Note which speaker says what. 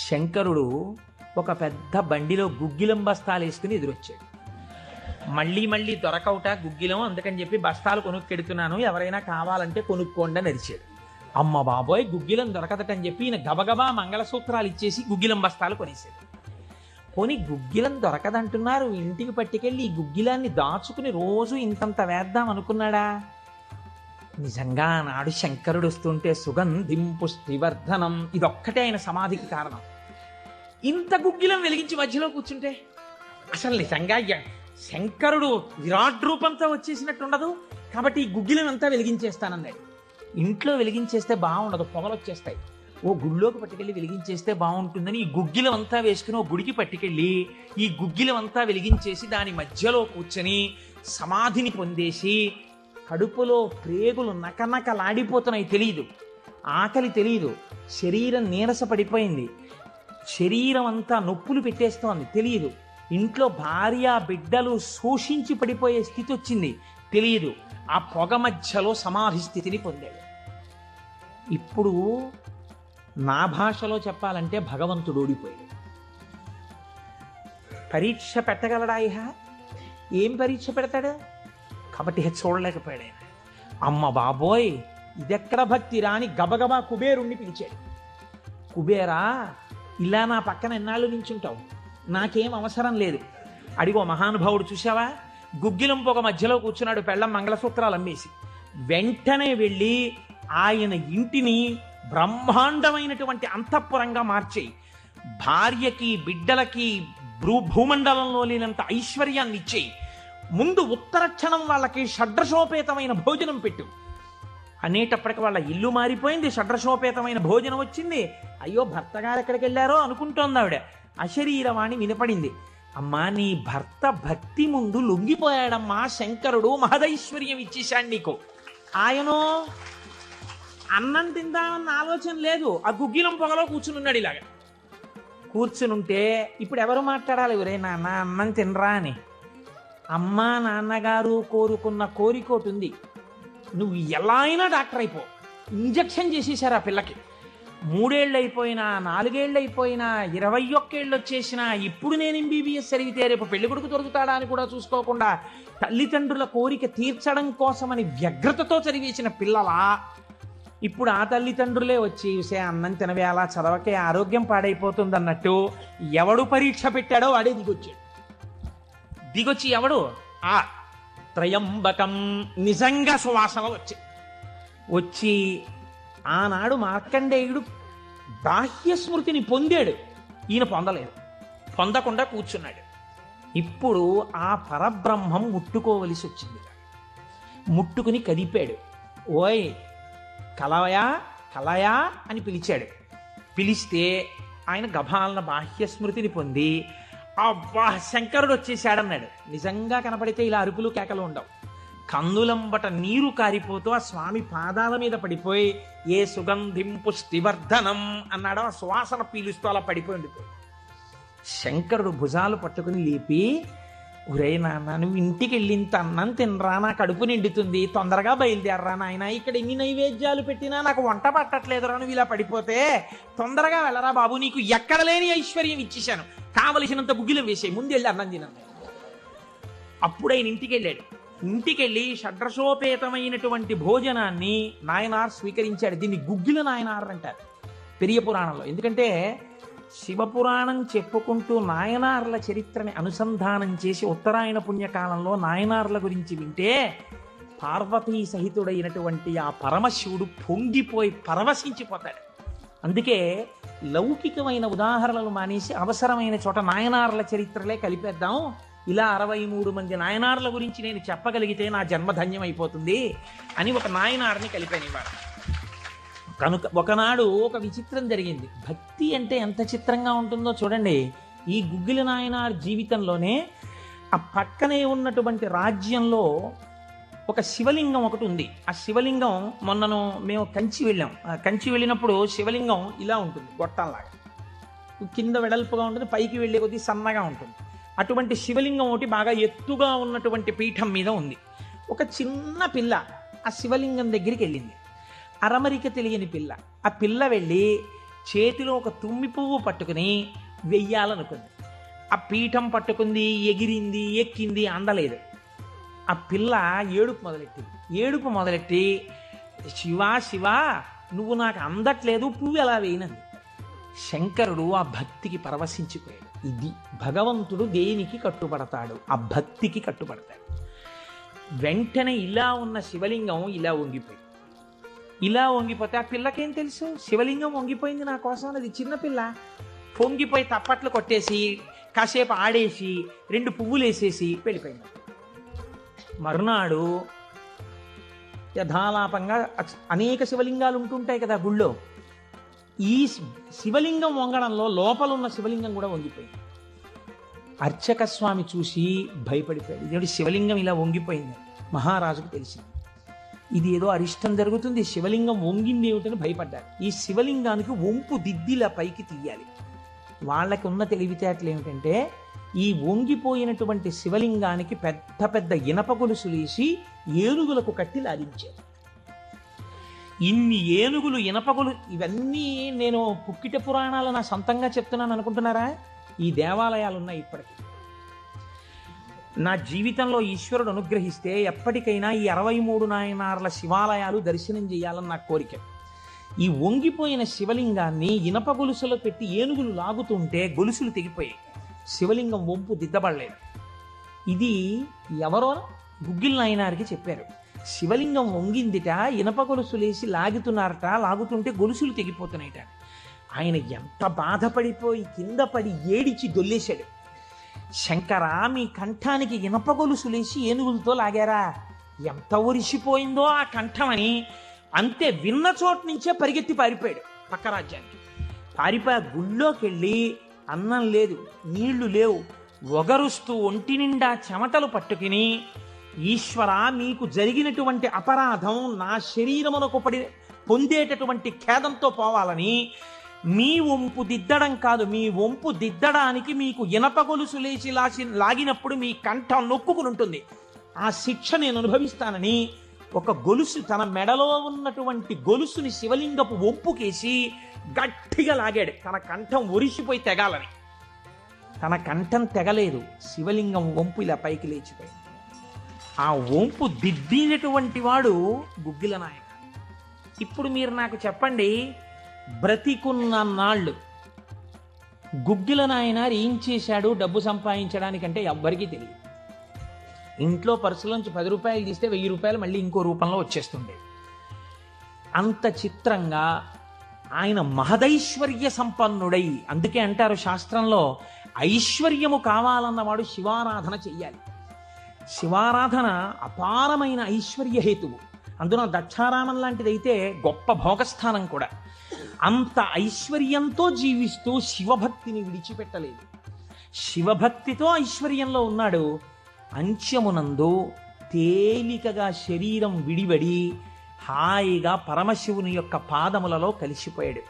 Speaker 1: శంకరుడు ఒక పెద్ద బండిలో గుగ్గిలం బస్తాలు వేసుకుని ఎదురొచ్చాడు. మళ్ళీ మళ్ళీ దొరకవుట గుగ్గిలం, అందుకని చెప్పి బస్తాలు కొనుక్కెడుతున్నాను, ఎవరైనా కావాలంటే కొనుక్కోండి అని అరిచాడు. అమ్మ బాబోయ్, గుగ్గిలం దొరకదటని చెప్పి ఈయన గబగబా మంగళసూత్రాలు ఇచ్చేసి గుగ్గిలం బస్తాలు కొనేసాడు. పోనీ గుగ్గిలం దొరకదంటున్నారు, ఇంటికి పట్టుకెళ్ళి ఈ గుగ్గిలాన్ని దాచుకుని రోజు ఇంతంత వేద్దాం అనుకున్నాడా? నిజంగా నాడు శంకరుడు వస్తుంటే సుగంధిం పుష్టివర్ధనం, ఇదొక్కటే ఆయన సమాధికి కారణం. ఇంత గుగ్గిలం వెలిగించి మధ్యలో కూర్చుంటే అసలు నిజంగా శంకరుడు విరాట్ రూపంతో వచ్చేసినట్టు ఉండదు. కాబట్టి ఈ గుగ్గిలం అంతా వెలిగించేస్తానన్నాడు. ఇంట్లో వెలిగించేస్తే బాగుండదు, పొగలు వచ్చేస్తాయి. ఓ గుళ్ళోకి పట్టుకెళ్ళి వెలిగించేస్తే బాగుంటుందని ఈ గుగ్గిలం అంతా వేసుకుని ఓ గుడికి పట్టుకెళ్ళి ఈ గుగ్గిలం అంతా వెలిగించేసి దాని మధ్యలో కూర్చొని సమాధిని పొందేసి, కడుపులో ప్రేగులు నకనకలాడిపోతున్నాయి, తెలియదు, ఆకలి తెలియదు, శరీరం నీరస పడిపోయింది, శరీరం అంతా నొప్పులు పెట్టేస్తోంది, తెలియదు, ఇంట్లో భార్య బిడ్డలు శోషించి పడిపోయే స్థితి వచ్చింది, తెలియదు. ఆ పొగ మధ్యలో సమాధి స్థితిని పొందాడు. ఇప్పుడు నా భాషలో చెప్పాలంటే భగవంతుడు ఓడిపోయాడు. పరీక్ష పెట్టగలడా? ఏం పరీక్ష పెడతాడు? కాబట్టి చూడలేకపోయాడు ఆయన. అమ్మ బాబోయ్, ఇదెక్కడ భక్తి రాని గబగబా కుబేరుణ్ణి పిలిచాడు. కుబేరా, ఇలా నా పక్కన ఎన్నాళ్ళు నించుంటావు, నాకేం అవసరం లేదు. అడిగో మహానుభావుడు చూసావా, గుగ్గిలం పొగ మధ్యలో కూర్చున్నాడు, పెళ్ళం మంగళసూత్రాలు అమ్మేసి. వెంటనే వెళ్ళి ఆయన ఇంటిని బ్రహ్మాండమైనటువంటి అంతఃపురంగా మార్చేయి, భార్యకి బిడ్డలకి భూమండలంలో లేనంత ఐశ్వర్యాన్ని ఇచ్చేయి, ముందు ఉత్తర క్షణం వాళ్ళకి షడ్రశోపేతమైన భోజనం పెట్టు అనేటప్పటికి వాళ్ళ ఇల్లు మారిపోయింది, షడ్రశోపేతమైన భోజనం వచ్చింది. అయ్యో భర్త గారు ఎక్కడికి వెళ్ళారో అనుకుంటోంది ఆవిడ. అశరీరవాణి వినపడింది. అమ్మా, నీ భర్త భక్తి ముందు లొంగిపోయాడమ్మా, శంకరుడు మహదైశ్వర్యం ఇచ్చేశాడు నీకు. ఆయనో అన్నం తిందామన్న ఆలోచన లేదు, ఆ గుగ్గిలం పొగలో కూర్చునున్నాడు. ఇలాగా కూర్చునుంటే ఇప్పుడు ఎవరు మాట్లాడాలి? ఎవరే నాన్న అన్నం తినరా అని. అమ్మా నాన్నగారు కోరుకున్న కోరికోటి ఉంది, నువ్వు ఎలా అయినా డాక్టర్ అయిపో. ఇంజక్షన్ చేసేసారు ఆ పిల్లకి. 3 ఏళ్ళు అయిపోయినా, 4 ఏళ్ళు అయిపోయినా, 21 ఏళ్ళు వచ్చేసినా, ఇప్పుడు నేను ఎంబీబీఎస్ చదివితే రేపు పెళ్లి కొడుకు దొరుకుతాడా అని కూడా చూసుకోకుండా తల్లిదండ్రుల కోరిక తీర్చడం కోసమని వ్యగ్రతతో చదివేసిన పిల్లలా ఇప్పుడు ఆ తల్లిదండ్రులే వచ్చి అన్నం తినవే, అలా చదవకే ఆరోగ్యం పాడైపోతుంది అన్నట్టు ఎవడు పరీక్ష పెట్టాడో వాడే దిగొచ్చి ఎవడు ఆ త్రయంబకం నిజంగా సువాసన వచ్చి ఆనాడు మార్కండేయుడు బాహ్య స్మృతిని పొందాడు, ఈయన పొందలేదు, పొందకుండా కూర్చున్నాడు. ఇప్పుడు ఆ పరబ్రహ్మం ముట్టుకోవలసి వచ్చింది. ముట్టుకుని కదిపాడు. ఓయ్ కలవయా కలయా అని పిలిచాడు. పిలిస్తే ఆయన గభాలన బాహ్య స్మృతిని పొంది అబ్బా శంకరుడు వచ్చేసాడన్నాడు. నిజంగా కనపడితే ఇలా అరుపులు కేకలు ఉండవు. కందులంబట నీరు కారిపోతూ ఆ స్వామి పాదాల మీద పడిపోయి ఏ సుగంధిం పుష్టివర్ధనం అన్నాడో ఆ సువాసన పీలుస్తూ అలా పడిపోయి ఉండిపోయి శంకరుడు భుజాలు పట్టుకుని లేపి, ఒరే నాన్న, నువ్వు ఇంటికి వెళ్ళి ఇంత అన్నం తినరా, నా కడుపు నిండుతుంది, తొందరగా బయలుదేరరా నాయన, ఇక్కడ ఎన్ని నైవేద్యాలు పెట్టినా నాకు వంట పట్టట్లేదురా, నువ్వు ఇలా పడిపోతే తొందరగా వెళ్ళరా బాబు, నీకు ఎక్కడ లేని ఐశ్వర్యం ఇచ్చేశాను, కావలసినంత గుగ్గిలం వేసే, ముందు వెళ్ళి అన్నం తినను. అప్పుడు ఆయన ఇంటికి వెళ్ళాడు. ఇంటికెళ్ళి షడ్రశోపేతమైనటువంటి భోజనాన్ని నాయనార్ స్వీకరించాడు. దీన్ని గుగ్గిల నాయనార్ అంటారు పెరియ పురాణంలో. ఎందుకంటే శివపురాణం చెప్పుకుంటూ నాయనార్ల చరిత్రని అనుసంధానం చేసి ఉత్తరాయణ పుణ్యకాలంలో నాయనార్ల గురించి వింటే పార్వతీ సహితుడైనటువంటి ఆ పరమశివుడు పొంగిపోయి పరవశించిపోతాడు. అందుకే లౌకికమైన ఉదాహరణలు మానేసి అవసరమైన చోట నాయనార్ల చరిత్రలే కలిపేద్దాం. ఇలా 63 మంది నాయనార్ల గురించి నేను చెప్పగలిగితే నా జన్మధన్యం అయిపోతుంది అని ఒక నాయనార్ని కలిపానివాడు. కనుక ఒకనాడు ఒక విచిత్రం జరిగింది. భక్తి అంటే ఎంత చిత్రంగా ఉంటుందో చూడండి. ఈ గుగ్గిల నాయనార్ జీవితంలోనే ఆ పక్కనే ఉన్నటువంటి రాజ్యంలో ఒక శివలింగం ఒకటి ఉంది. ఆ శివలింగం మొన్నను మేము కంచి వెళ్ళాం. కంచి వెళ్ళినప్పుడు శివలింగం ఇలా ఉంటుంది, గొట్టంలాగా కింద వెడల్పుగా ఉంటుంది, పైకి వెళ్ళే కొద్దీ సన్నగా ఉంటుంది. అటువంటి శివలింగం ఒకటి బాగా ఎత్తుగా ఉన్నటువంటి పీఠం మీద ఉంది. ఒక చిన్న పిల్ల ఆ శివలింగం దగ్గరికి వెళ్ళింది. అరమరిక తెలియని పిల్ల. ఆ పిల్ల వెళ్ళి చేతిలో ఒక తుమ్మి పువ్వు పట్టుకుని వెయ్యాలనుకుంది. ఆ పీఠం పట్టుకుంది, ఎగిరింది, ఎక్కింది, అందలేదు. ఆ పిల్ల ఏడుపు మొదలెట్టి శివా శివా నువ్వు నాకు అందట్లేదు, పువ్వు ఎలా వేయనంది. శంకరుడు ఆ భక్తికి పరవశించిపోయాడు. ఇది భగవంతుడు దేనికి కట్టుబడతాడు? ఆ భక్తికి కట్టుబడతాడు. వెంటనే ఇలా ఉన్న శివలింగం ఇలా వంగిపోతే ఆ పిల్లకేం తెలుసు? శివలింగం వంగిపోయింది నా కోసం అన్నది. చిన్నపిల్ల పొంగిపోయి తప్పట్లు కొట్టేసి కాసేపు ఆడేసి 2 పువ్వులు వేసేసి వెళ్ళిపోయింది. మరునాడు యథాలాపంగా అనేక శివలింగాలు ఉంటుంటాయి కదా గుళ్ళో. ఈ శివలింగం వంగడంలో లోపల ఉన్న శివలింగం కూడా వంగిపోయింది. అర్చక స్వామి చూసి భయపడిపోయాడు. ఇదేంటి శివలింగం ఇలా వంగిపోయింది? మహారాజుకు తెలిసింది. ఇది ఏదో అరిష్టం జరుగుతుంది, శివలింగం వంగింది ఏమిటని భయపడ్డారు. ఈ శివలింగానికి వంపు దిద్దిలా పైకి తీయాలి. వాళ్ళకి ఉన్న తెలివితేటలు ఏమిటంటే ఈ వంగిపోయినటువంటి శివలింగానికి పెద్ద పెద్ద ఇనప గొలుసులేసి ఏనుగులకు కట్టి లాగించారు. ఇన్ని ఏనుగులు, ఇనపగులు, ఇవన్నీ నేను పుక్కిట పురాణాలు నా సొంతంగా చెప్తున్నాను అనుకుంటున్నారా? ఈ దేవాలయాలు ఉన్నాయి ఇప్పటికీ. నా జీవితంలో ఈశ్వరుడు అనుగ్రహిస్తే ఎప్పటికైనా ఈ 63 నాయనార్ల శివాలయాలు దర్శనం చేయాలని నా కోరిక. ఈ వంగిపోయిన శివలింగాన్ని ఇనప గొలుసులో పెట్టి ఏనుగులు లాగుతుంటే గొలుసులు తెగిపోయాయి. శివలింగం వంపు దిద్దబడలేదు. ఇది ఎవరో గుగ్గిల్ నాయనారికి చెప్పారు. శివలింగం వంగిందిట, ఇనప గొలుసులేసి లాగుతుంటే గొలుసులు తెగిపోతున్నాయిట. ఆయన ఎంత బాధపడిపోయి కింద పడి ఏడిచి దొల్లేశాడు. శంకరా, మీ కంఠానికి ఇనప గొలుసులేసి ఏనుగులతో లాగారా? ఎంత ఒరిసిపోయిందో ఆ కంఠమని. అంతే, విన్న చోటు నుంచే పరిగెత్తి పారిపోయాడు పక్క రాజ్యానికి. పారిపోయి గుళ్ళోకి వెళ్ళి అన్నం లేదు, నీళ్లు లేవు, ఒగరుస్తూ ఒంటి నిండా చెమటలు పట్టుకుని, ఈశ్వర మీకు జరిగినటువంటి అపరాధం నా శరీరమునకు పొందేటటువంటి ఖేదంతో పోవాలని మీ వంపు దిద్దడం కాదు, మీ వంపు దిద్దడానికి మీకు ఇనప గొలుసు లేచి లాగినప్పుడు మీ కంఠం నొక్కుకుని ఉంటుంది, ఆ శిక్ష నేను అనుభవిస్తానని ఒక గొలుసు, తన మెడలో ఉన్నటువంటి గొలుసుని శివలింగపు వంపుకేసి గట్టిగా లాగాడు. తన కంఠం ఒరిసిపోయి తెగాలని. తన కంఠం తెగలేదు, శివలింగం వంపు ఇలా పైకి లేచిపోయింది. ఆ వంపు దిద్దినటువంటి వాడు గుగ్గిల నాయన. ఇప్పుడు మీరు నాకు చెప్పండి, బ్రతికున్న నాళ్ళు గుగ్గిల నాయనారు ఏం చేశాడు డబ్బు సంపాదించడానికంటే ఎవ్వరికీ తెలియదు. ఇంట్లో పర్సులోంచి 10 రూపాయలు తీస్తే 1000 రూపాయలు మళ్ళీ ఇంకో రూపంలో వచ్చేస్తుండే. అంత చిత్రంగా ఆయన మహదైశ్వర్య సంపన్నుడై, అందుకే అంటారు శాస్త్రంలో, ఐశ్వర్యము కావాలన్నవాడు శివారాధన చెయ్యాలి. శివారాధన అపారమైన ఐశ్వర్య హేతువు. అందున దక్షారామం లాంటిదైతే గొప్ప భోగస్థానం కూడా. అంత ఐశ్వర్యంతో జీవిస్తూ శివభక్తిని విడిచిపెట్టలేదు. శివభక్తితో ఐశ్వర్యంలో ఉన్నాడు. అంత్యమునందు తేలికగా శరీరం విడివడి హాయిగా పరమశివుని యొక్క పాదములలో కలిసిపోయాడు.